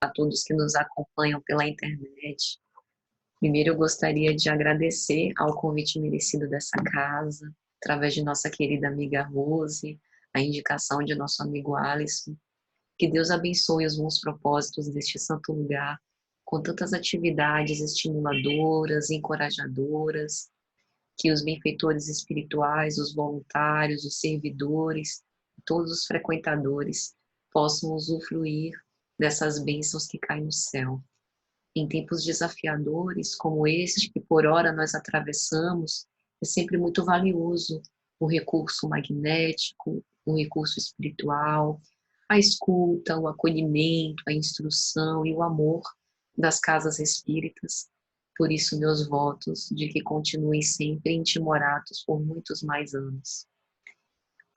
a todos que nos acompanham pela internet. Primeiro, eu gostaria de agradecer ao convite merecido dessa casa, através de nossa querida amiga Rose, a indicação de nosso amigo Alisson. Que Deus abençoe os bons propósitos deste santo lugar, com tantas atividades estimuladoras, encorajadoras, que os benfeitores espirituais, os voluntários, os servidores, todos os frequentadores possam usufruir dessas bênçãos que caem do céu. Em tempos desafiadores como este que por hora nós atravessamos, é sempre muito valioso o recurso magnético, o recurso espiritual, a escuta, o acolhimento, a instrução e o amor das casas espíritas. Por isso, meus votos de que continuem sempre intimoratos por muitos mais anos.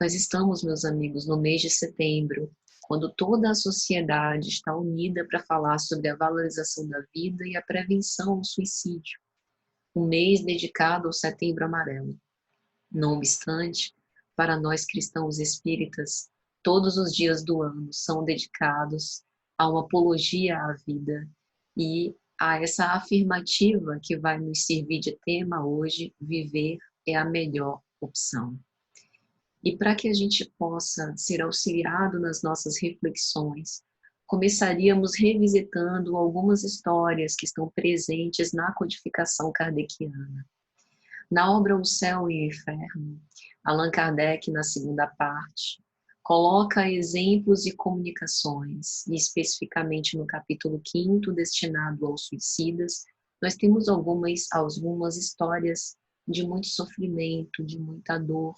Nós estamos, meus amigos, no mês de setembro, quando toda a sociedade está unida para falar sobre a valorização da vida e a prevenção ao suicídio. Um mês dedicado ao Setembro Amarelo. Não obstante, para nós cristãos espíritas, todos os dias do ano são dedicados a uma apologia à vida e a essa afirmativa que vai nos servir de tema hoje: viver é a melhor opção. E para que a gente possa ser auxiliado nas nossas reflexões, começaríamos revisitando algumas histórias que estão presentes na codificação kardeciana. Na obra O Céu e o Inferno, Allan Kardec, na segunda parte, coloca exemplos e comunicações, e especificamente no capítulo 5º, destinado aos suicidas, nós temos algumas histórias de muito sofrimento, de muita dor,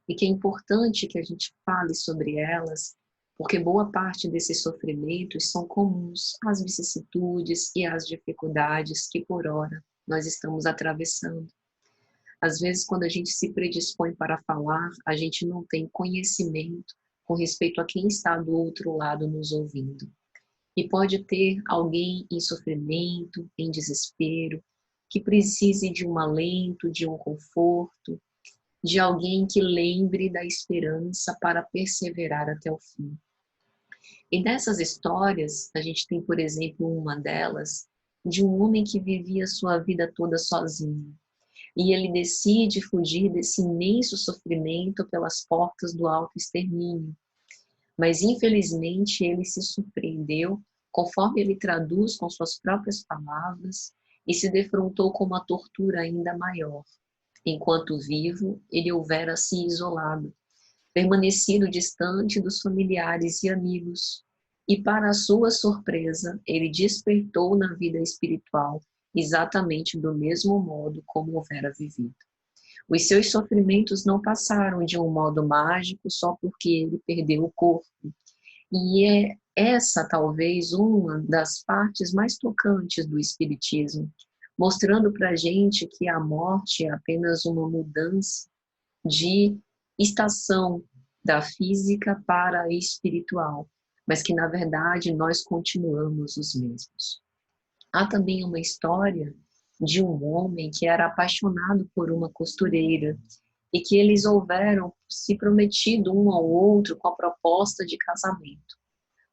e que é importante que a gente fale sobre elas, porque boa parte desses sofrimentos são comuns às vicissitudes e às dificuldades que por ora nós estamos atravessando. Às vezes, quando a gente se predispõe para falar, a gente não tem conhecimento com respeito a quem está do outro lado nos ouvindo. E pode ter alguém em sofrimento, em desespero, que precise de um alento, de um conforto, de alguém que lembre da esperança para perseverar até o fim. E dessas histórias, a gente tem, por exemplo, uma delas, de um homem que vivia sua vida toda sozinho. E ele decide fugir desse imenso sofrimento pelas portas do autoextermínio. Mas, infelizmente, ele se surpreendeu, conforme ele traduz com suas próprias palavras, e se defrontou com uma tortura ainda maior. Enquanto vivo, ele houvera se isolado, permanecido distante dos familiares e amigos, e para a sua surpresa, ele despertou na vida espiritual exatamente do mesmo modo como houvera vivido. Os seus sofrimentos não passaram de um modo mágico só porque ele perdeu o corpo. E é essa talvez uma das partes mais tocantes do Espiritismo, mostrando para a gente que a morte é apenas uma mudança de estação da física para a espiritual, mas que na verdade nós continuamos os mesmos. Há também uma história de um homem que era apaixonado por uma costureira e que eles houveram se prometido um ao outro com a proposta de casamento.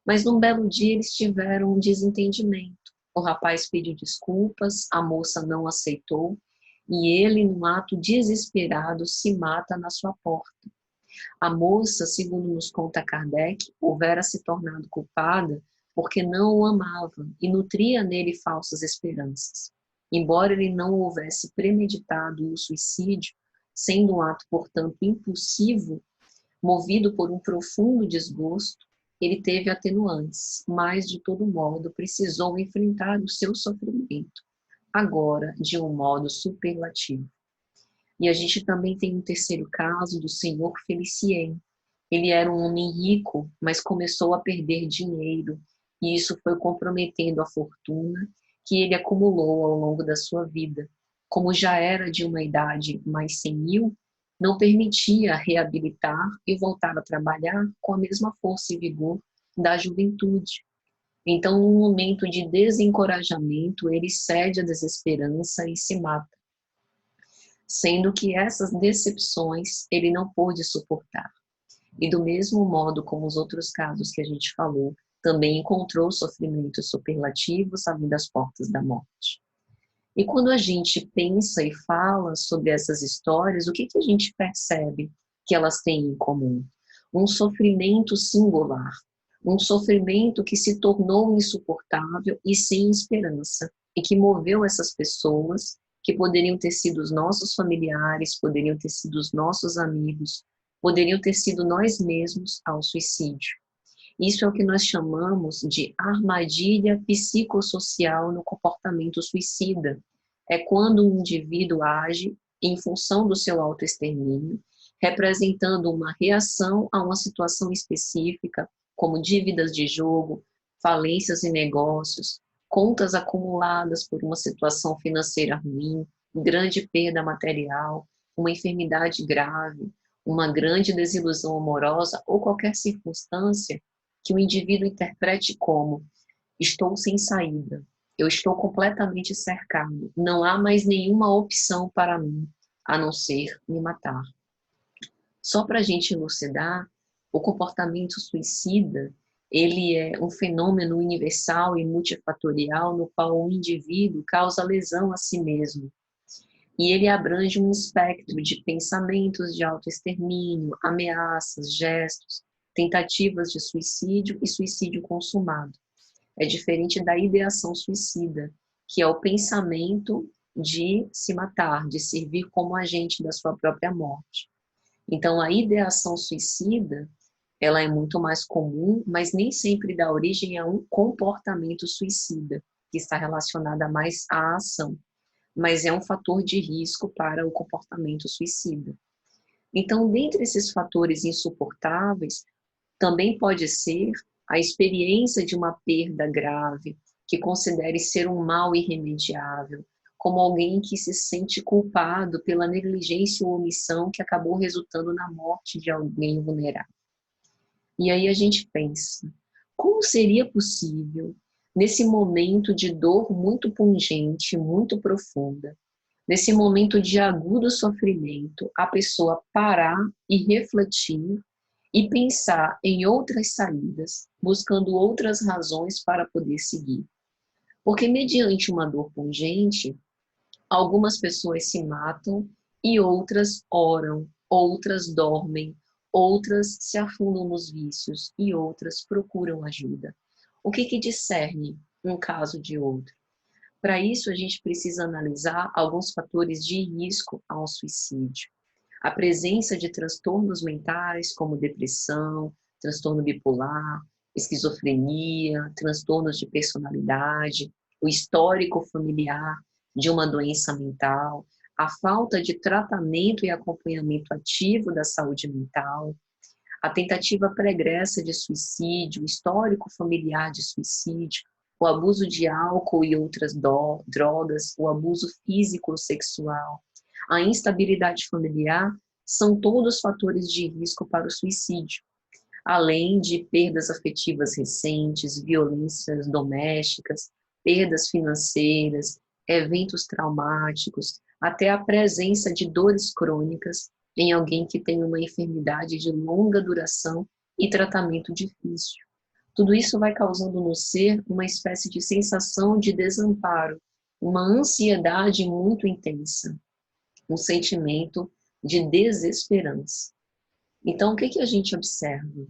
Mas num belo dia eles tiveram um desentendimento. O rapaz pediu desculpas, a moça não aceitou e ele, num ato desesperado, se mata na sua porta. A moça, segundo nos conta Kardec, houvera se tornado culpada porque não o amava e nutria nele falsas esperanças. Embora ele não houvesse premeditado o suicídio, sendo um ato, portanto, impulsivo, movido por um profundo desgosto, ele teve atenuantes, mas, de todo modo, precisou enfrentar o seu sofrimento, agora de um modo superlativo. E a gente também tem um terceiro caso do senhor Felicien. Ele era um homem rico, mas começou a perder dinheiro, e isso foi comprometendo a fortuna que ele acumulou ao longo da sua vida. Como já era de uma idade mais senil, não permitia reabilitar e voltar a trabalhar com a mesma força e vigor da juventude. Então, num momento de desencorajamento, ele cede à desesperança e se mata, sendo que essas decepções ele não pôde suportar. E do mesmo modo como os outros casos que a gente falou, também encontrou sofrimentos superlativos além das portas da morte. E quando a gente pensa e fala sobre essas histórias, o que a gente percebe que elas têm em comum? Um sofrimento singular, um sofrimento que se tornou insuportável e sem esperança, e que moveu essas pessoas, que poderiam ter sido os nossos familiares, poderiam ter sido os nossos amigos, poderiam ter sido nós mesmos, ao suicídio. Isso é o que nós chamamos de armadilha psicossocial no comportamento suicida. É quando um indivíduo age em função do seu autoextermínio, representando uma reação a uma situação específica, como dívidas de jogo, falências em negócios, contas acumuladas por uma situação financeira ruim, grande perda material, uma enfermidade grave, uma grande desilusão amorosa ou qualquer circunstância que o indivíduo interprete como: estou sem saída, eu estou completamente cercado, não há mais nenhuma opção para mim a não ser me matar. Só para a gente elucidar, o comportamento suicida, ele é um fenômeno universal e multifatorial no qual o indivíduo causa lesão a si mesmo. E ele abrange um espectro de pensamentos de autoextermínio, ameaças, gestos, tentativas de suicídio e suicídio consumado. É diferente da ideação suicida, que é o pensamento de se matar, de servir como agente da sua própria morte. Então, a ideação suicida, ela é muito mais comum, mas nem sempre dá origem a um comportamento suicida, que está relacionada mais à ação, mas é um fator de risco para o comportamento suicida. Então, dentre esses fatores insuportáveis, também pode ser a experiência de uma perda grave, que considere ser um mal irremediável, como alguém que se sente culpado pela negligência ou omissão que acabou resultando na morte de alguém vulnerável. E aí a gente pensa, como seria possível, nesse momento de dor muito pungente, muito profunda, nesse momento de agudo sofrimento, a pessoa parar e refletir e pensar em outras saídas, buscando outras razões para poder seguir? Porque mediante uma dor pungente, algumas pessoas se matam e outras oram, outras dormem, outras se afundam nos vícios e outras procuram ajuda. O que discerne um caso de outro? Para isso, a gente precisa analisar alguns fatores de risco ao suicídio. A presença de transtornos mentais, como depressão, transtorno bipolar, esquizofrenia, transtornos de personalidade, o histórico familiar de uma doença mental, a falta de tratamento e acompanhamento ativo da saúde mental, a tentativa pregressa de suicídio, o histórico familiar de suicídio, o abuso de álcool e outras drogas, o abuso físico ou sexual, a instabilidade familiar, são todos fatores de risco para o suicídio, além de perdas afetivas recentes, violências domésticas, perdas financeiras, eventos traumáticos, até a presença de dores crônicas em alguém que tem uma enfermidade de longa duração e tratamento difícil. Tudo isso vai causando no ser uma espécie de sensação de desamparo, uma ansiedade muito intensa, um sentimento de desesperança. Então, o que a gente observa?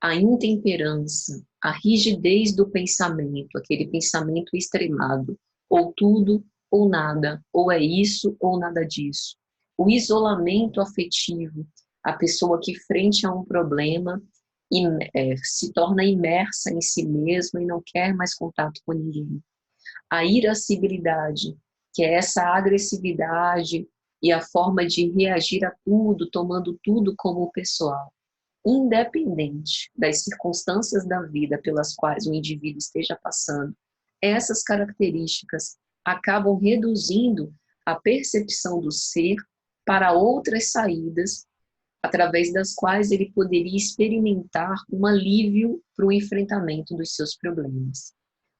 A intemperança, a rigidez do pensamento, aquele pensamento extremado, ou tudo ou nada, ou é isso ou nada disso. O isolamento afetivo, a pessoa que frente a um problema se torna imersa em si mesma e não quer mais contato com ninguém. A irascibilidade, que é essa agressividade e a forma de reagir a tudo, tomando tudo como pessoal, independente das circunstâncias da vida pelas quais o indivíduo esteja passando. Essas características acabam reduzindo a percepção do ser para outras saídas, através das quais ele poderia experimentar um alívio para o enfrentamento dos seus problemas.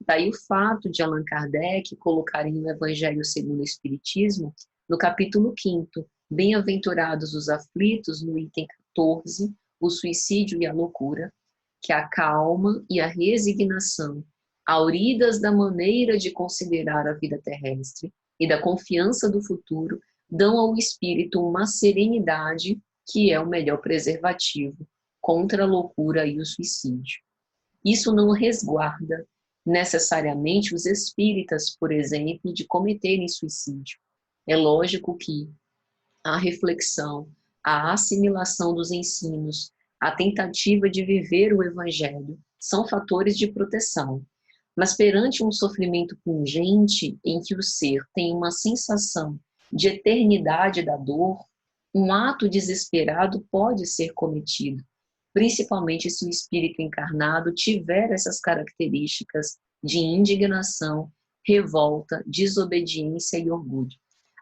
Daí o fato de Allan Kardec colocar em O Evangelho segundo o Espiritismo, no capítulo 5º, Bem-aventurados os aflitos, no item 14, o suicídio e a loucura, que a calma e a resignação, auridas da maneira de considerar a vida terrestre e da confiança do futuro, dão ao espírito uma serenidade que é o melhor preservativo contra a loucura e o suicídio. Isso não resguarda necessariamente os espíritas, por exemplo, de cometerem suicídio. É lógico que a reflexão, a assimilação dos ensinos, a tentativa de viver o evangelho são fatores de proteção. Mas perante um sofrimento pungente em que o ser tem uma sensação de eternidade da dor, um ato desesperado pode ser cometido, principalmente se o espírito encarnado tiver essas características de indignação, revolta, desobediência e orgulho.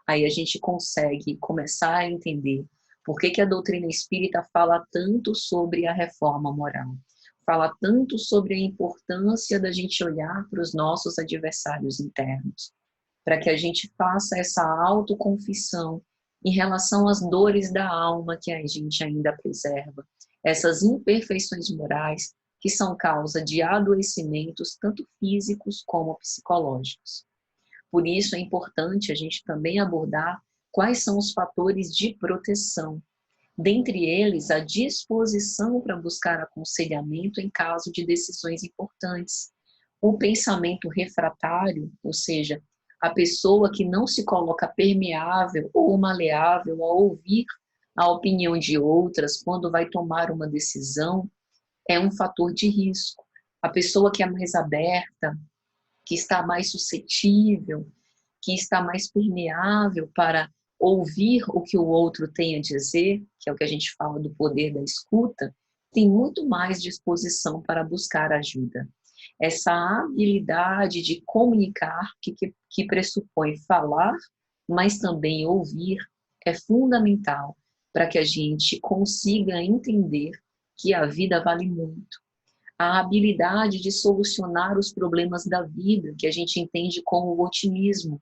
Aí a gente consegue começar a entender por que a doutrina espírita fala tanto sobre a reforma moral, fala tanto sobre a importância da gente olhar para os nossos adversários internos, para que a gente faça essa autoconfissão em relação às dores da alma que a gente ainda preserva, essas imperfeições morais que são causa de adoecimentos tanto físicos como psicológicos. Por isso é importante a gente também abordar quais são os fatores de proteção. Dentre eles, a disposição para buscar aconselhamento em caso de decisões importantes. O pensamento refratário, ou seja, a pessoa que não se coloca permeável ou maleável a ouvir a opinião de outras quando vai tomar uma decisão, é um fator de risco. A pessoa que é mais aberta, que está mais suscetível, que está mais permeável para ouvir o que o outro tem a dizer, que é o que a gente fala do poder da escuta, tem muito mais disposição para buscar ajuda. Essa habilidade de comunicar, que pressupõe falar, mas também ouvir, é fundamental para que a gente consiga entender que a vida vale muito. A habilidade de solucionar os problemas da vida, que a gente entende como o otimismo,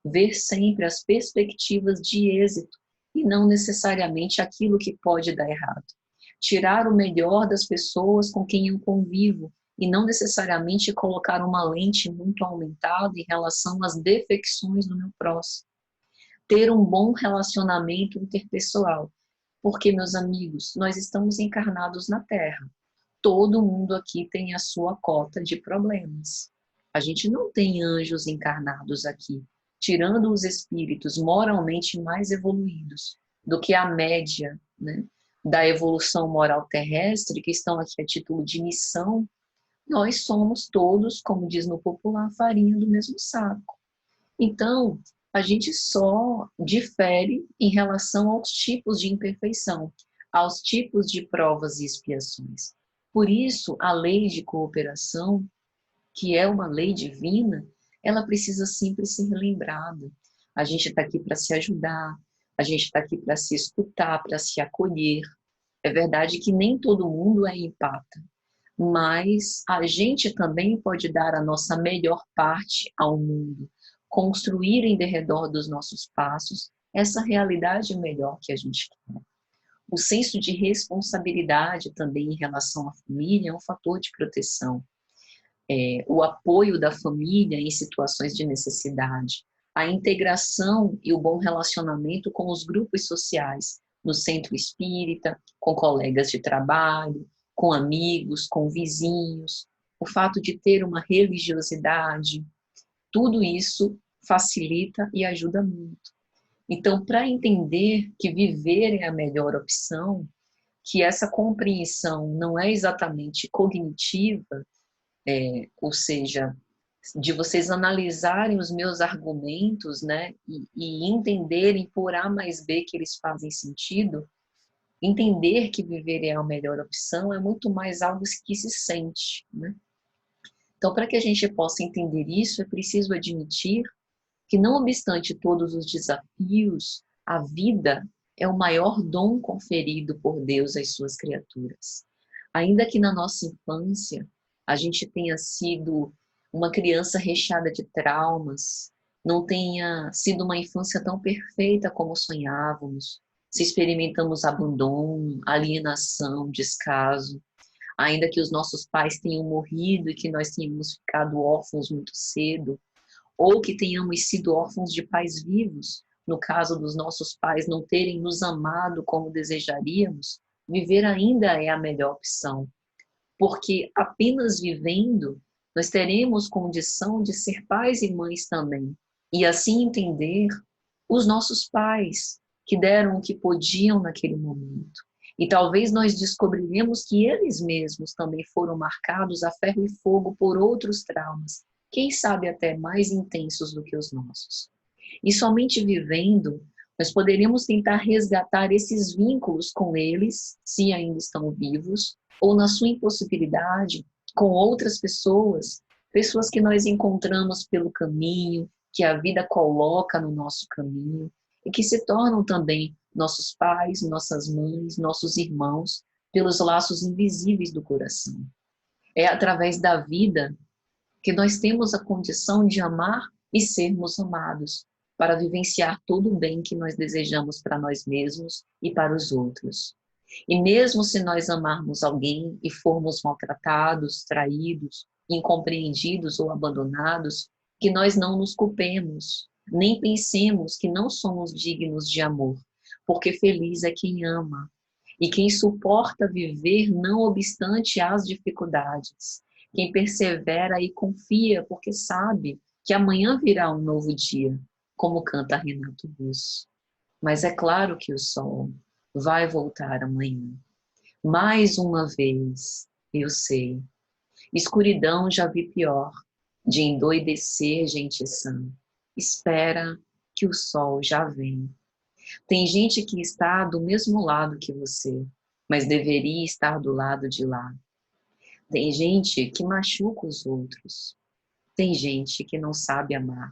ver sempre as perspectivas de êxito e não necessariamente aquilo que pode dar errado. Tirar o melhor das pessoas com quem eu convivo e não necessariamente colocar uma lente muito aumentada em relação às defecções do meu próximo. Ter um bom relacionamento interpessoal, porque, meus amigos, nós estamos encarnados na Terra. Todo mundo aqui tem a sua cota de problemas. A gente não tem anjos encarnados aqui, tirando os espíritos moralmente mais evoluídos do que a média, né, da evolução moral terrestre, que estão aqui a título de missão. Nós somos todos, como diz no popular, farinha do mesmo saco. Então, a gente só difere em relação aos tipos de imperfeição, aos tipos de provas e expiações. Por isso, a lei de cooperação, que é uma lei divina, ela precisa sempre ser relembrada. A gente está aqui para se ajudar, a gente está aqui para se escutar, para se acolher. É verdade que nem todo mundo é empata, mas a gente também pode dar a nossa melhor parte ao mundo, construir em derredor dos nossos passos essa realidade melhor que a gente quer. O senso de responsabilidade também em relação à família é um fator de proteção. O apoio da família em situações de necessidade, a integração e o bom relacionamento com os grupos sociais, no centro espírita, com colegas de trabalho, com amigos, com vizinhos, o fato de ter uma religiosidade, tudo isso facilita e ajuda muito. Então, para entender que viver é a melhor opção, que essa compreensão não é exatamente cognitiva, ou seja, de vocês analisarem os meus argumentos, né, e entenderem por A mais B que eles fazem sentido, entender que viver é a melhor opção é muito mais algo que se sente, né? Então, para que a gente possa entender isso, é preciso admitir que, não obstante todos os desafios, a vida é o maior dom conferido por Deus às suas criaturas. Ainda que na nossa infância a gente tenha sido uma criança recheada de traumas, não tenha sido uma infância tão perfeita como sonhávamos, se experimentamos abandono, alienação, descaso, ainda que os nossos pais tenham morrido e que nós tenhamos ficado órfãos muito cedo, ou que tenhamos sido órfãos de pais vivos, no caso dos nossos pais não terem nos amado como desejaríamos, viver ainda é a melhor opção, porque apenas vivendo nós teremos condição de ser pais e mães também, e assim entender os nossos pais, que deram o que podiam naquele momento. E talvez nós descobriremos que eles mesmos também foram marcados a ferro e fogo por outros traumas, quem sabe até mais intensos do que os nossos. E somente vivendo, nós poderíamos tentar resgatar esses vínculos com eles, se ainda estão vivos, ou na sua impossibilidade, com outras pessoas, pessoas que nós encontramos pelo caminho, que a vida coloca no nosso caminho, e que se tornam também nossos pais, nossas mães, nossos irmãos, pelos laços invisíveis do coração. É através da vida que nós temos a condição de amar e sermos amados, para vivenciar todo o bem que nós desejamos para nós mesmos e para os outros. E mesmo se nós amarmos alguém e formos maltratados, traídos, incompreendidos ou abandonados, que nós não nos culpemos, nem pensemos que não somos dignos de amor, porque feliz é quem ama e quem suporta viver não obstante as dificuldades, quem persevera e confia porque sabe que amanhã virá um novo dia, como canta Renato Russo. Mas é claro que o sol vai voltar amanhã. Mais uma vez, eu sei. Escuridão já vi pior, de endoidecer gente sã. Espera que o sol já vem. Tem gente que está do mesmo lado que você, mas deveria estar do lado de lá. Tem gente que machuca os outros. Tem gente que não sabe amar.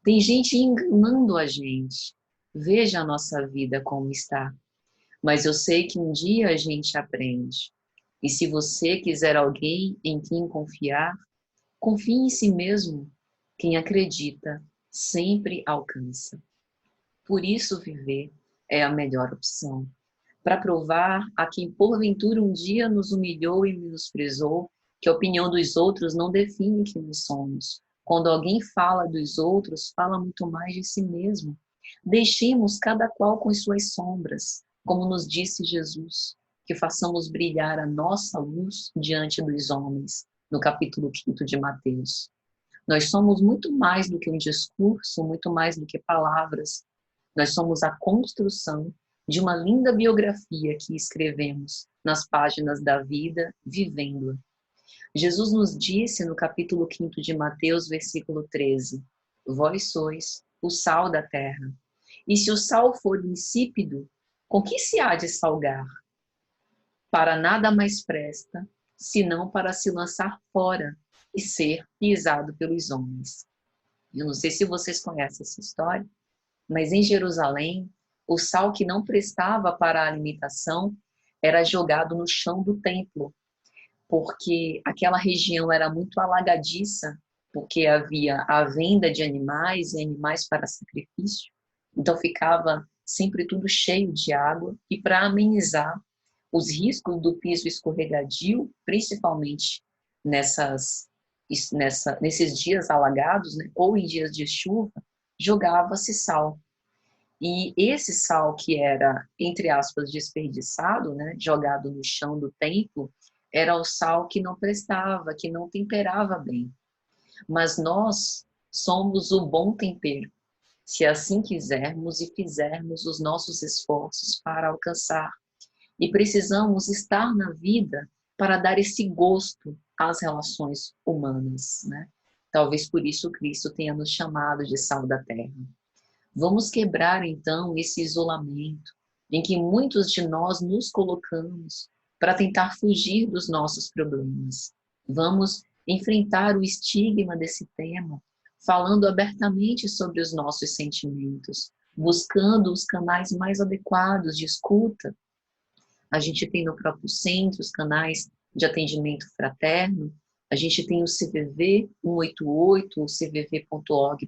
Tem gente enganando a gente. Veja a nossa vida como está. Mas eu sei que um dia a gente aprende. E se você quiser alguém em quem confiar, confie em si mesmo. Quem acredita sempre alcança. Por isso viver é a melhor opção. Para provar a quem porventura um dia nos humilhou e menosprezou, que a opinião dos outros não define quem nós somos. Quando alguém fala dos outros, fala muito mais de si mesmo. Deixemos cada qual com as suas sombras, como nos disse Jesus, que façamos brilhar a nossa luz diante dos homens, no capítulo 5 de Mateus. Nós somos muito mais do que um discurso, muito mais do que palavras. Nós somos a construção de uma linda biografia que escrevemos nas páginas da vida, vivendo-a. Jesus nos disse no capítulo 5 de Mateus, versículo 13, vós sois o sal da terra. E se o sal for insípido, com que se há de salgar? Para nada mais presta, senão para se lançar fora e ser pisado pelos homens. Eu não sei se vocês conhecem essa história, mas em Jerusalém, o sal que não prestava para a alimentação era jogado no chão do templo, porque aquela região era muito alagadiça, porque havia a venda de animais e animais para sacrifício, então ficava sempre tudo cheio de água, e para amenizar os riscos do piso escorregadio, principalmente nesses dias alagados, né, ou em dias de chuva, jogava-se sal. E esse sal que era, entre aspas, desperdiçado, né, jogado no chão do templo, era o sal que não prestava, que não temperava bem. Mas nós somos o bom tempero, se assim quisermos e fizermos os nossos esforços para alcançar. E precisamos estar na vida para dar esse gosto às relações humanas, né? Talvez por isso Cristo tenha nos chamado de sal da terra. Vamos quebrar, então, esse isolamento em que muitos de nós nos colocamos para tentar fugir dos nossos problemas. Vamos enfrentar o estigma desse tema, falando abertamente sobre os nossos sentimentos, buscando os canais mais adequados de escuta. A gente tem no próprio centro os canais de atendimento fraterno, a gente tem o CVV 188, o cvv.org.br,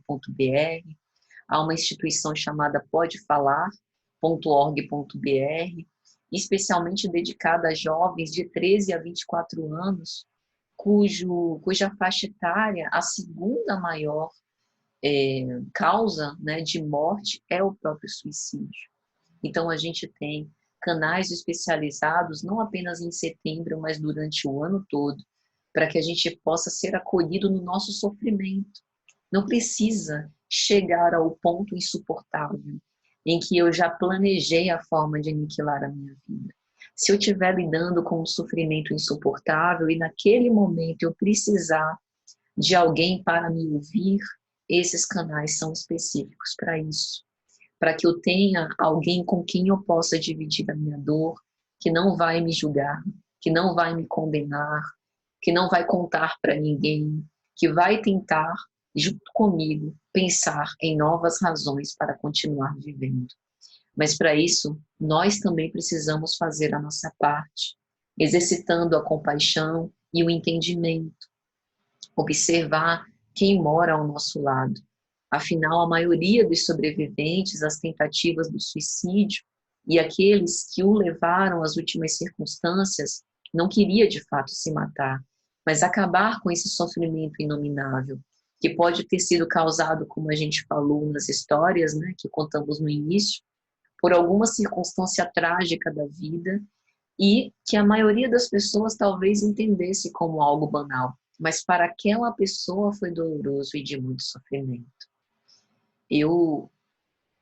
há uma instituição chamada podefalar.org.br, especialmente dedicada a jovens de 13 a 24 anos, cuja faixa etária, a segunda maior causa, né, de morte é o próprio suicídio. Então, a gente tem canais especializados, não apenas em setembro, mas durante o ano todo, para que a gente possa ser acolhido no nosso sofrimento. Não precisa chegar ao ponto insuportável em que eu já planejei a forma de aniquilar a minha vida. Se eu estiver lidando com um sofrimento insuportável e naquele momento eu precisar de alguém para me ouvir, esses canais são específicos para isso, para que eu tenha alguém com quem eu possa dividir a minha dor, que não vai me julgar, que não vai me condenar, que não vai contar para ninguém, que vai tentar, junto comigo, pensar em novas razões para continuar vivendo. Mas para isso, nós também precisamos fazer a nossa parte, exercitando a compaixão e o entendimento, observar quem mora ao nosso lado. Afinal, a maioria dos sobreviventes às tentativas do suicídio e aqueles que o levaram às últimas circunstâncias não queria de fato se matar, mas acabar com esse sofrimento inominável, que pode ter sido causado, como a gente falou nas histórias, né, que contamos no início, por alguma circunstância trágica da vida e que a maioria das pessoas talvez entendesse como algo banal, mas para aquela pessoa foi doloroso e de muito sofrimento. Eu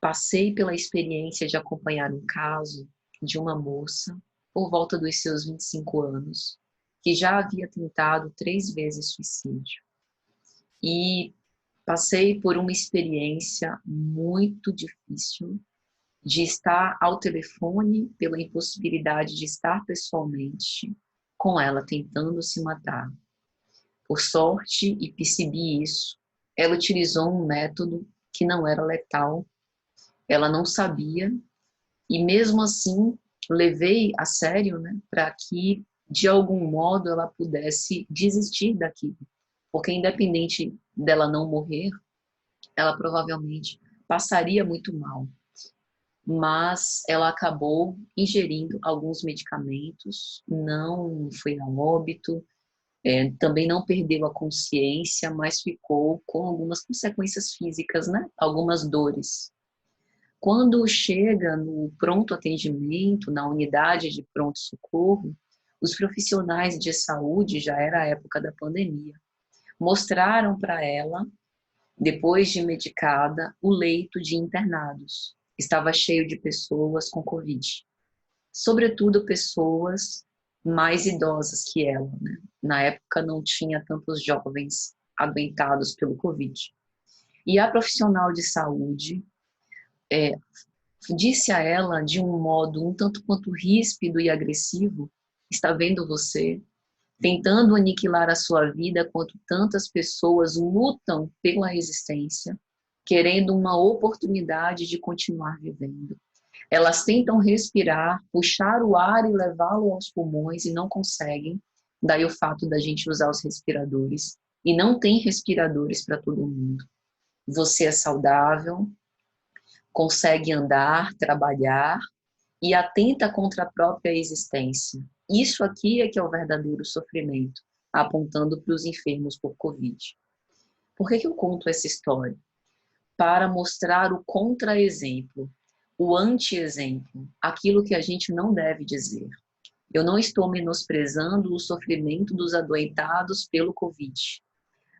passei pela experiência de acompanhar um caso de uma moça, por volta dos seus 25 anos, que já havia tentado 3 vezes suicídio. E passei por uma experiência muito difícil de estar ao telefone pela impossibilidade de estar pessoalmente com ela tentando se matar. Por sorte, e percebi isso, ela utilizou um método que não era letal, ela não sabia, e mesmo assim levei a sério, né, para que de algum modo ela pudesse desistir daquilo, porque independente dela não morrer, ela provavelmente passaria muito mal. Mas ela acabou ingerindo alguns medicamentos, não foi a óbito, também não perdeu a consciência, mas ficou com algumas consequências físicas, né? Algumas dores. Quando chega no pronto atendimento, na unidade de pronto-socorro, os profissionais de saúde, já era a época da pandemia, mostraram para ela, depois de medicada, o leito de internados. Estava cheio de pessoas com Covid. Sobretudo pessoas mais idosas que ela, né? Na época não tinha tantos jovens adoentados pelo Covid. E a profissional de saúde disse a ela de um modo um tanto quanto ríspido e agressivo: está vendo você tentando aniquilar a sua vida quanto tantas pessoas lutam pela existência, querendo uma oportunidade de continuar vivendo. Elas tentam respirar, puxar o ar e levá-lo aos pulmões e não conseguem. Daí o fato da gente usar os respiradores. E não tem respiradores para todo mundo. Você é saudável, consegue andar, trabalhar e atenta contra a própria existência. Isso aqui é que é o verdadeiro sofrimento, apontando para os enfermos por Covid. Por que eu conto essa história? Para mostrar o contra-exemplo, o anti-exemplo, aquilo que a gente não deve dizer. Eu não estou menosprezando o sofrimento dos adoentados pelo Covid.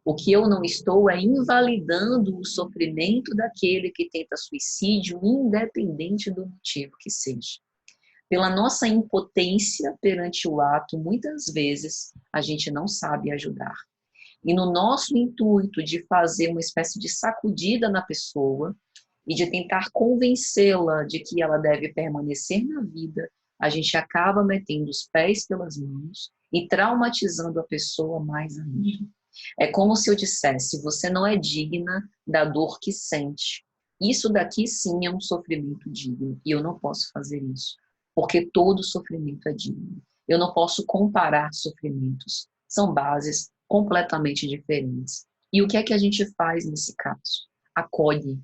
O que eu não estou é invalidando o sofrimento daquele que tenta suicídio, independente do motivo que seja. Pela nossa impotência perante o ato, muitas vezes a gente não sabe ajudar. E no nosso intuito de fazer uma espécie de sacudida na pessoa e de tentar convencê-la de que ela deve permanecer na vida, a gente acaba metendo os pés pelas mãos e traumatizando a pessoa mais ainda. É como se eu dissesse: você não é digna da dor que sente. Isso daqui sim é um sofrimento digno, e eu não posso fazer isso, porque todo sofrimento é digno. Eu não posso comparar sofrimentos, são bases completamente diferentes. E o que é que a gente faz nesse caso? Acolhe.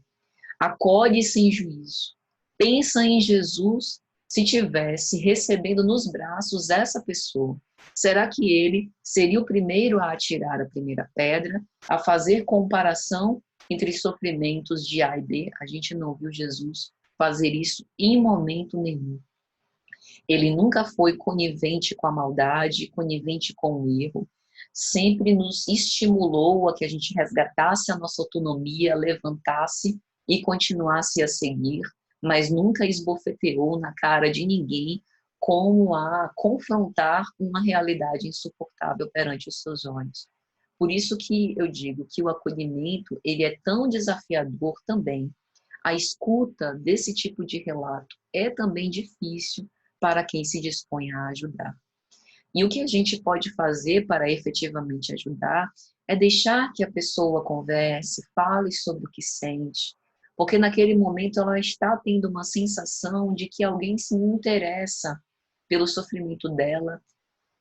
Acolhe sem juízo. Pensa em Jesus se tivesse recebendo nos braços essa pessoa? Será que ele seria o primeiro a atirar a primeira pedra, a fazer comparação entre sofrimentos de A e B? A gente não viu Jesus fazer isso em momento nenhum. Ele nunca foi conivente com a maldade, conivente com o erro. Sempre nos estimulou a que a gente resgatasse a nossa autonomia, levantasse e continuasse a seguir, mas nunca esbofeteou na cara de ninguém como a confrontar uma realidade insuportável perante os seus olhos. Por isso que eu digo que o acolhimento, ele é tão desafiador também. A escuta desse tipo de relato é também difícil para quem se dispõe a ajudar. E o que a gente pode fazer para efetivamente ajudar é deixar que a pessoa converse, fale sobre o que sente, porque naquele momento ela está tendo uma sensação de que alguém se interessa pelo sofrimento dela,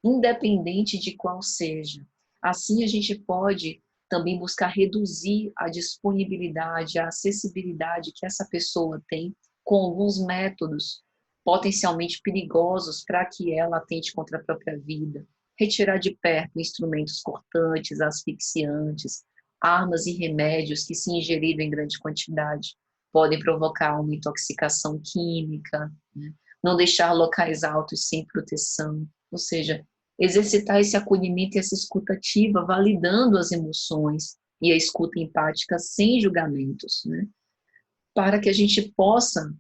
independente de qual seja. Assim a gente pode também buscar reduzir a disponibilidade, a acessibilidade que essa pessoa tem com alguns métodos potencialmente perigosos para que ela atente contra a própria vida. Retirar de perto instrumentos cortantes, asfixiantes, armas e remédios que, se ingerido em grande quantidade, podem provocar uma intoxicação química, né? Não deixar locais altos sem proteção, ou seja, exercitar esse acolhimento e essa escuta ativa, validando as emoções e a escuta empática sem julgamentos, né? Para que a gente possa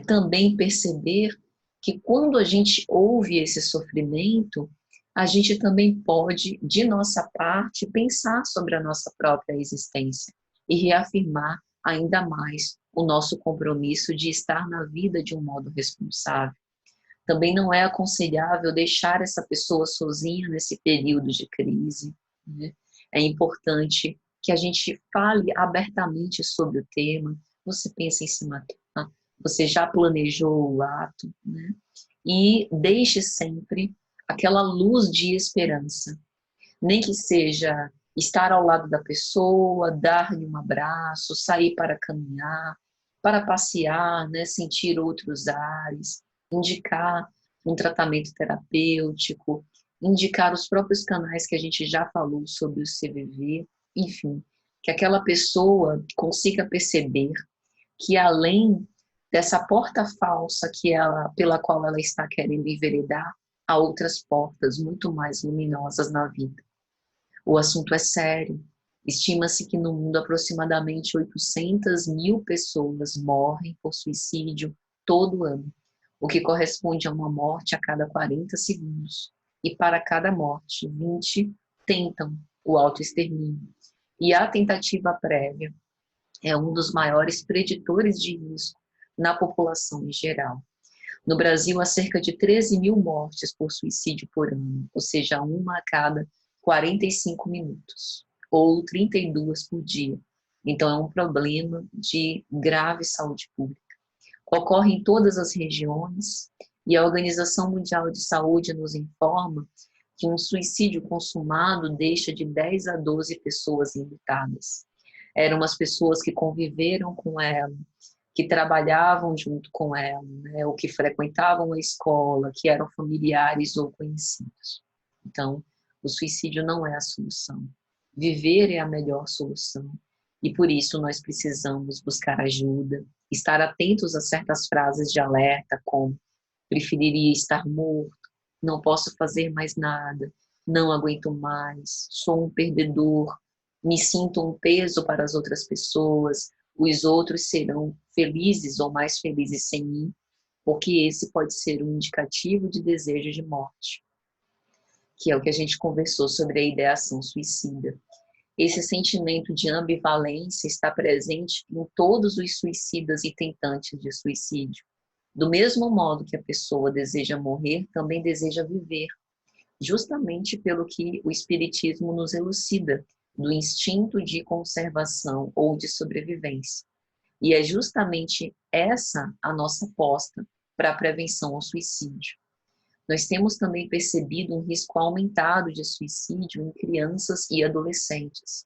também perceber que quando a gente ouve esse sofrimento, a gente também pode, de nossa parte, pensar sobre a nossa própria existência e reafirmar ainda mais o nosso compromisso de estar na vida de um modo responsável. Também não é aconselhável deixar essa pessoa sozinha nesse período de crise, né? É importante que a gente fale abertamente sobre o tema. Você pensa em se matar? Você já planejou o ato, né? E deixe sempre aquela luz de esperança. Nem que seja estar ao lado da pessoa, dar-lhe um abraço, sair para caminhar, para passear, né? Sentir outros ares, indicar um tratamento terapêutico, indicar os próprios canais que a gente já falou sobre o CVV, enfim, que aquela pessoa consiga perceber que além dessa porta falsa pela qual ela está querendo enveredar, há outras portas muito mais luminosas na vida. O assunto é sério. Estima-se que no mundo aproximadamente 800 mil pessoas morrem por suicídio todo ano, o que corresponde a uma morte a cada 40 segundos. E para cada morte, 20 tentam o autoextermínio. E a tentativa prévia é um dos maiores preditores de risco na população em geral. No Brasil, há cerca de 13 mil mortes por suicídio por ano, ou seja, uma a cada 45 minutos, ou 32 por dia. Então, é um problema de grave saúde pública. Ocorre em todas as regiões, e a Organização Mundial de Saúde nos informa que um suicídio consumado deixa de 10 a 12 pessoas enlutadas. Eram as pessoas que conviveram com ela, que trabalhavam junto com ela, né, ou que frequentavam a escola, que eram familiares ou conhecidos. Então, o suicídio não é a solução. Viver é a melhor solução. E por isso nós precisamos buscar ajuda, estar atentos a certas frases de alerta, como preferiria estar morto, não posso fazer mais nada, não aguento mais, sou um perdedor, me sinto um peso para as outras pessoas, os outros serão felizes ou mais felizes sem mim, porque esse pode ser um indicativo de desejo de morte, que é o que a gente conversou sobre a ideação suicida. Esse sentimento de ambivalência está presente em todos os suicidas e tentantes de suicídio. Do mesmo modo que a pessoa deseja morrer, também deseja viver, justamente pelo que o Espiritismo nos elucida, do instinto de conservação ou de sobrevivência. E é justamente essa a nossa aposta para a prevenção ao suicídio. Nós temos também percebido um risco aumentado de suicídio em crianças e adolescentes.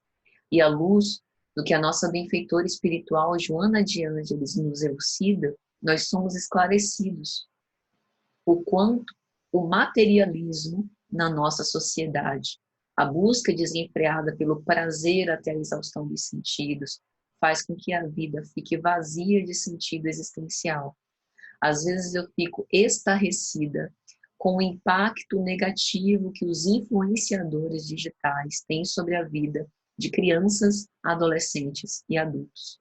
E à luz do que a nossa benfeitora espiritual Joana de Ângeles nos elucida, nós somos esclarecidos o quanto o materialismo na nossa sociedade, a busca desenfreada pelo prazer até a exaustão dos sentidos, faz com que a vida fique vazia de sentido existencial. Às vezes eu fico estarrecida com o impacto negativo que os influenciadores digitais têm sobre a vida de crianças, adolescentes e adultos.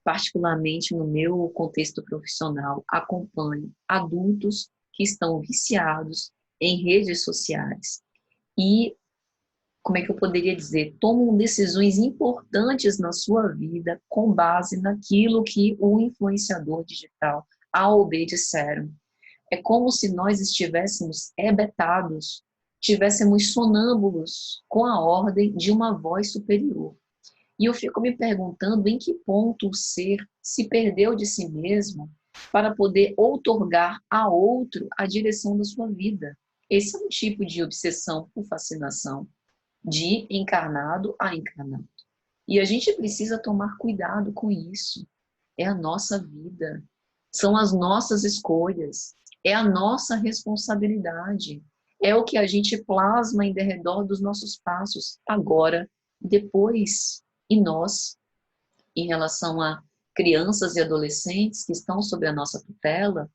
Particularmente no meu contexto profissional, acompanho adultos que estão viciados em redes sociais e, como é que eu poderia dizer, tomam decisões importantes na sua vida com base naquilo que o influenciador digital A ou B disseram. É como se nós estivéssemos hebetados, estivéssemos sonâmbulos com a ordem de uma voz superior. E eu fico me perguntando em que ponto o ser se perdeu de si mesmo para poder outorgar a outro a direção da sua vida. Esse é um tipo de obsessão por fascinação, de encarnado a encarnado. E a gente precisa tomar cuidado com isso. É a nossa vida, são as nossas escolhas, é a nossa responsabilidade, é o que a gente plasma em derredor dos nossos passos, agora, depois. E nós, em relação a crianças e adolescentes que estão sob a nossa tutela,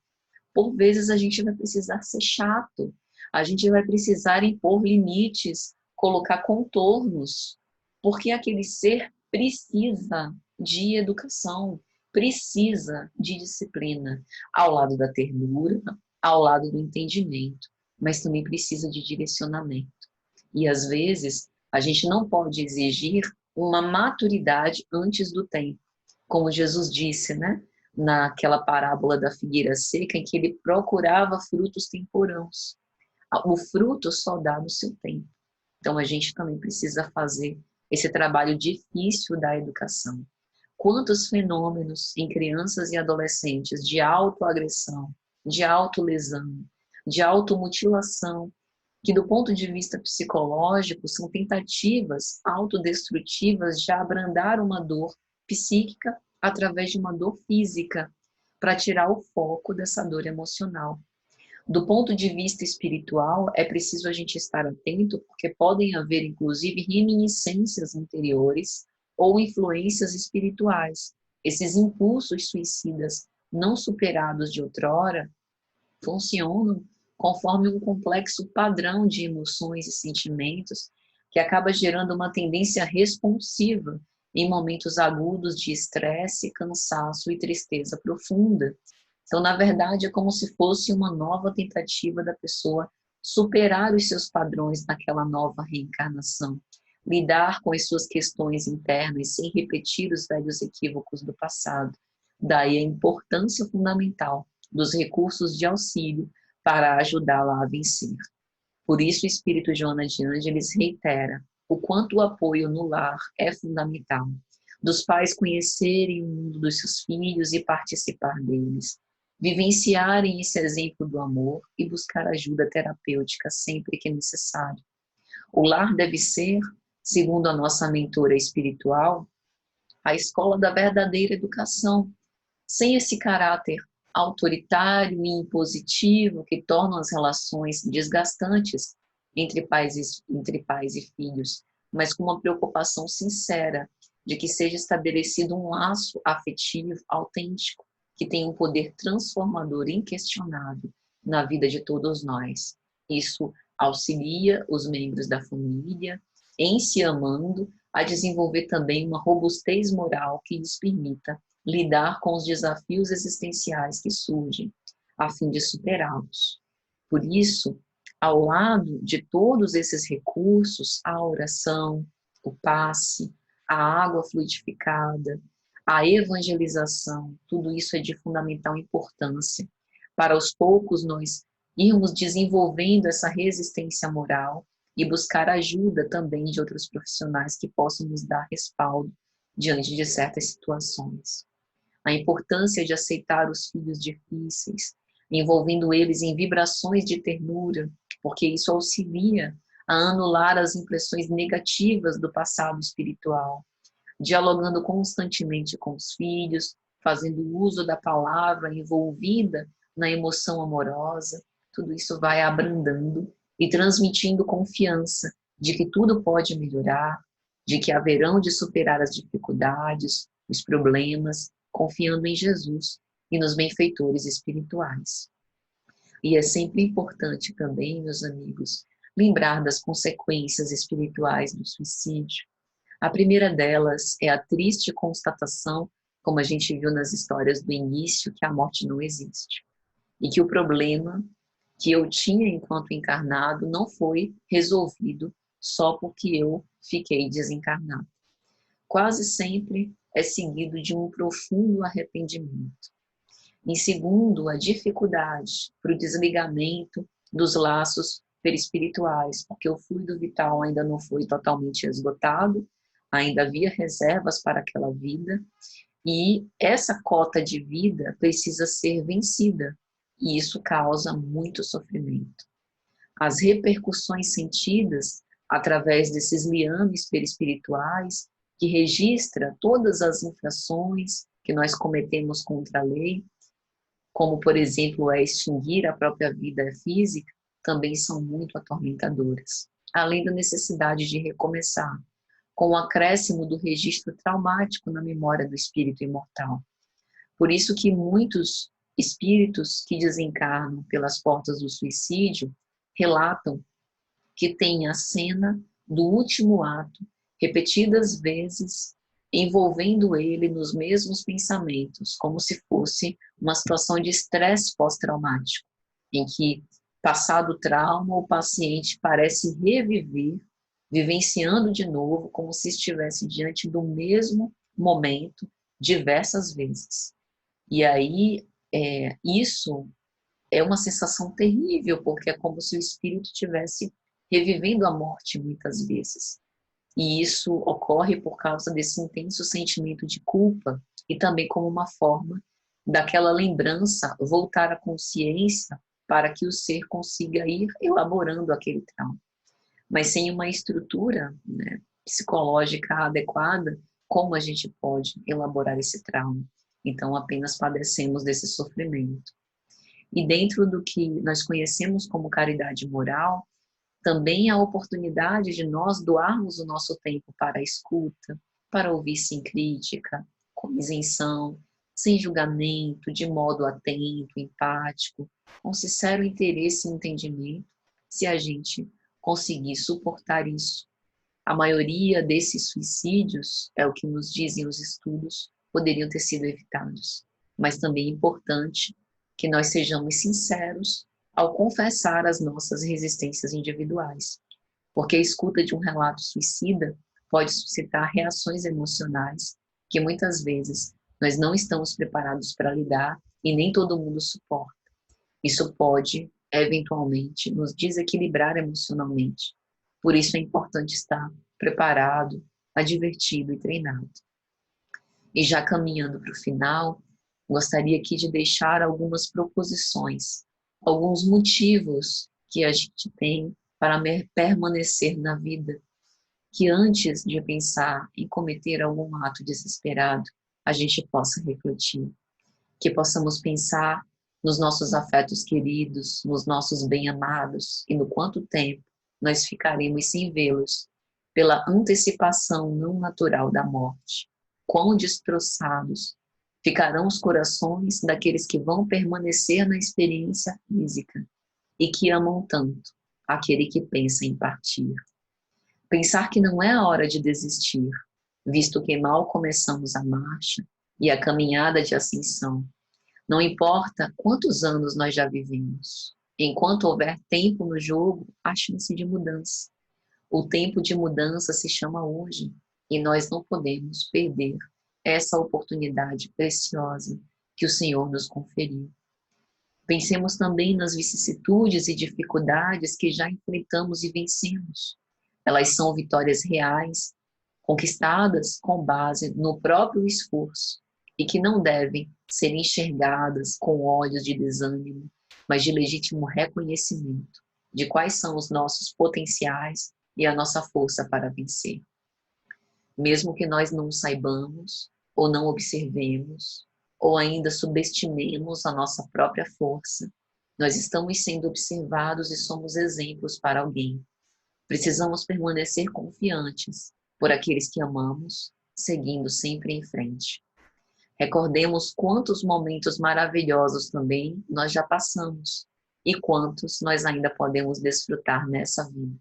por vezes a gente vai precisar ser chato, a gente vai precisar impor limites, colocar contornos, porque aquele ser precisa de educação, precisa de disciplina, ao lado da ternura, ao lado do entendimento, mas também precisa de direcionamento. E às vezes a gente não pode exigir uma maturidade antes do tempo, como Jesus disse, né? Naquela parábola da figueira seca, em que ele procurava frutos temporãos. O fruto só dá no seu tempo. Então, a gente também precisa fazer esse trabalho difícil da educação. Quantos fenômenos em crianças e adolescentes de autoagressão, de autolesão, de automutilação, que do ponto de vista psicológico são tentativas autodestrutivas de abrandar uma dor psíquica através de uma dor física, para tirar o foco dessa dor emocional. Do ponto de vista espiritual, é preciso a gente estar atento, porque podem haver, inclusive, reminiscências anteriores ou influências espirituais. Esses impulsos suicidas não superados de outrora funcionam conforme um complexo padrão de emoções e sentimentos que acaba gerando uma tendência responsiva em momentos agudos de estresse, cansaço e tristeza profunda. Então, na verdade, é como se fosse uma nova tentativa da pessoa superar os seus padrões naquela nova reencarnação, lidar com as suas questões internas sem repetir os velhos equívocos do passado. Daí a importância fundamental dos recursos de auxílio para ajudá-la a vencer. Por isso, o Espírito Joana de Ângeles reitera o quanto o apoio no lar é fundamental, dos pais conhecerem o mundo dos seus filhos e participar deles, vivenciarem esse exemplo do amor e buscar ajuda terapêutica sempre que necessário. O lar deve ser, segundo a nossa mentora espiritual, a escola da verdadeira educação, sem esse caráter autoritário e impositivo que tornam as relações desgastantes entre pais e filhos, mas com uma preocupação sincera de que seja estabelecido um laço afetivo autêntico, que tenha um poder transformador inquestionável na vida de todos nós. Isso auxilia os membros da família, em se amando, a desenvolver também uma robustez moral que lhes permita lidar com os desafios existenciais que surgem, a fim de superá-los. Por isso, ao lado de todos esses recursos, a oração, o passe, a água fluidificada, a evangelização, tudo isso é de fundamental importância para aos poucos nós irmos desenvolvendo essa resistência moral e buscar ajuda também de outros profissionais que possam nos dar respaldo diante de certas situações. A importância de aceitar os filhos difíceis, envolvendo eles em vibrações de ternura, porque isso auxilia a anular as impressões negativas do passado espiritual, dialogando constantemente com os filhos, fazendo uso da palavra envolvida na emoção amorosa, tudo isso vai abrandando e transmitindo confiança de que tudo pode melhorar, de que haverão de superar as dificuldades, os problemas, confiando em Jesus e nos benfeitores espirituais. E é sempre importante também, meus amigos, lembrar das consequências espirituais do suicídio. A primeira delas é a triste constatação, como a gente viu nas histórias do início, que a morte não existe. E que o problema que eu tinha enquanto encarnado não foi resolvido só porque eu fiquei desencarnado. Quase sempre é seguido de um profundo arrependimento. Em segundo, a dificuldade para o desligamento dos laços perispirituais, porque o fluido vital ainda não foi totalmente esgotado, ainda havia reservas para aquela vida, e essa cota de vida precisa ser vencida, e isso causa muito sofrimento. As repercussões sentidas através desses liames perispirituais, que registra todas as infrações que nós cometemos contra a lei, como, por exemplo, extinguir a própria vida física, também são muito atormentadoras. Além da necessidade de recomeçar, com o acréscimo do registro traumático na memória do espírito imortal. Por isso que muitos espíritos que desencarnam pelas portas do suicídio relatam que tem a cena do último ato repetidas vezes, envolvendo ele nos mesmos pensamentos, como se fosse uma situação de estresse pós-traumático, em que, passado o trauma, o paciente parece reviver, vivenciando de novo, como se estivesse diante do mesmo momento diversas vezes. E aí, isso é uma sensação terrível, porque é como se o espírito estivesse revivendo a morte muitas vezes. E isso ocorre por causa desse intenso sentimento de culpa e também como uma forma daquela lembrança voltar à consciência para que o ser consiga ir elaborando aquele trauma. Mas sem uma estrutura, né, psicológica adequada, como a gente pode elaborar esse trauma? Então, apenas padecemos desse sofrimento. E dentro do que nós conhecemos como caridade moral, também a oportunidade de nós doarmos o nosso tempo para a escuta, para ouvir sem crítica, com isenção, sem julgamento, de modo atento, empático, com sincero interesse e entendimento, se a gente conseguir suportar isso. A maioria desses suicídios, é o que nos dizem os estudos, poderiam ter sido evitados. Mas também é importante que nós sejamos sinceros ao confessar as nossas resistências individuais, porque a escuta de um relato suicida pode suscitar reações emocionais que muitas vezes nós não estamos preparados para lidar e nem todo mundo suporta. Isso pode, eventualmente, nos desequilibrar emocionalmente. Por isso é importante estar preparado, advertido e treinado. E já caminhando para o final, gostaria aqui de deixar algumas proposições, alguns motivos que a gente tem para permanecer na vida, que antes de pensar em cometer algum ato desesperado, a gente possa refletir, que possamos pensar nos nossos afetos queridos, nos nossos bem-amados e no quanto tempo nós ficaremos sem vê-los pela antecipação não natural da morte. Quão destroçados ficarão os corações daqueles que vão permanecer na experiência física e que amam tanto aquele que pensa em partir. Pensar que não é a hora de desistir, visto que mal começamos a marcha e a caminhada de ascensão. Não importa quantos anos nós já vivemos, enquanto houver tempo no jogo, há chance de mudança. O tempo de mudança se chama hoje e nós não podemos perder essa oportunidade preciosa que o Senhor nos conferiu. Pensemos também nas vicissitudes e dificuldades que já enfrentamos e vencemos. Elas são vitórias reais, conquistadas com base no próprio esforço e que não devem ser enxergadas com olhos de desânimo, mas de legítimo reconhecimento de quais são os nossos potenciais e a nossa força para vencer. Mesmo que nós não saibamos ou não observemos, ou ainda subestimemos a nossa própria força, nós estamos sendo observados e somos exemplos para alguém. Precisamos permanecer confiantes por aqueles que amamos, seguindo sempre em frente. Recordemos quantos momentos maravilhosos também nós já passamos e quantos nós ainda podemos desfrutar nessa vida.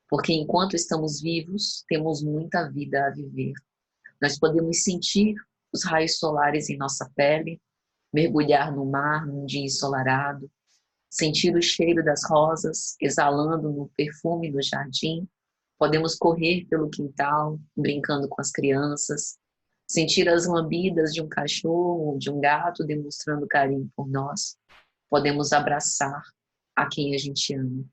Porque enquanto estamos vivos, temos muita vida a viver. Nós podemos sentir os raios solares em nossa pele, mergulhar no mar num dia ensolarado, sentir o cheiro das rosas exalando no perfume do jardim. Podemos correr pelo quintal, brincando com as crianças, sentir as lambidas de um cachorro ou de um gato demonstrando carinho por nós. Podemos abraçar a quem a gente ama.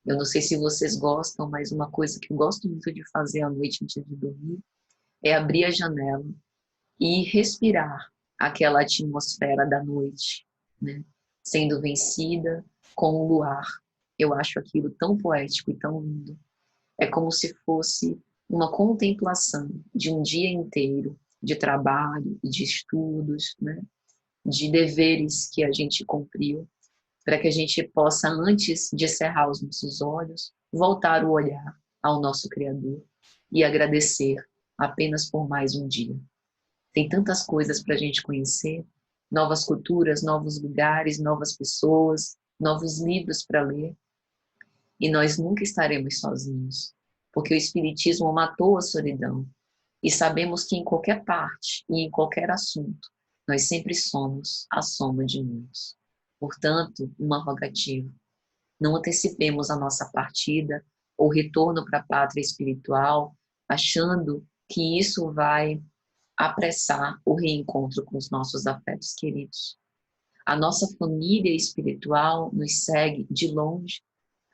Eu não sei se vocês gostam, mas uma coisa que eu gosto muito de fazer à noite antes de dormir é abrir a janela e respirar aquela atmosfera da noite, né? Sendo vencida com o luar. Eu acho aquilo tão poético e tão lindo. É como se fosse uma contemplação de um dia inteiro de trabalho e de estudos, né? De deveres que a gente cumpriu, para que a gente possa, antes de cerrar os nossos olhos, voltar o olhar ao nosso Criador e agradecer apenas por mais um dia. Tem tantas coisas para a gente conhecer, novas culturas, novos lugares, novas pessoas, novos livros para ler, e nós nunca estaremos sozinhos, porque o Espiritismo matou a solidão, e sabemos que em qualquer parte e em qualquer assunto, nós sempre somos a soma de muitos. Portanto, uma rogativa: não antecipemos a nossa partida ou retorno para a pátria espiritual, achando que isso vai apressar o reencontro com os nossos afetos queridos. A nossa família espiritual nos segue de longe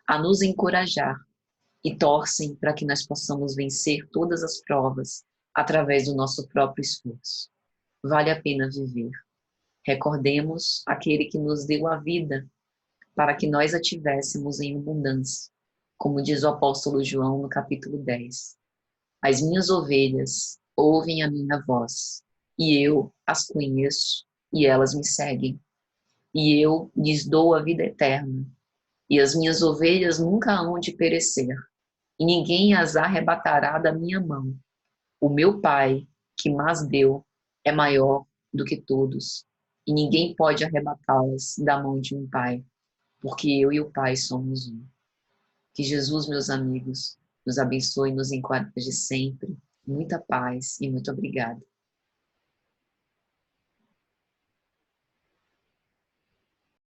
a nos encorajar e torcem para que nós possamos vencer todas as provas através do nosso próprio esforço. Vale a pena viver. Recordemos aquele que nos deu a vida para que nós a tivéssemos em abundância, como diz o apóstolo João no capítulo 10. As minhas ovelhas ouvem a minha voz, e eu as conheço, e elas me seguem. E eu lhes dou a vida eterna, e as minhas ovelhas nunca hão de perecer, e ninguém as arrebatará da minha mão. O meu Pai, que mas deu, é maior do que todos, e ninguém pode arrebatá-las da mão de um Pai, porque eu e o Pai somos um. Que Jesus, meus amigos, nos abençoe e nos encoraje sempre. Muita paz e muito obrigada.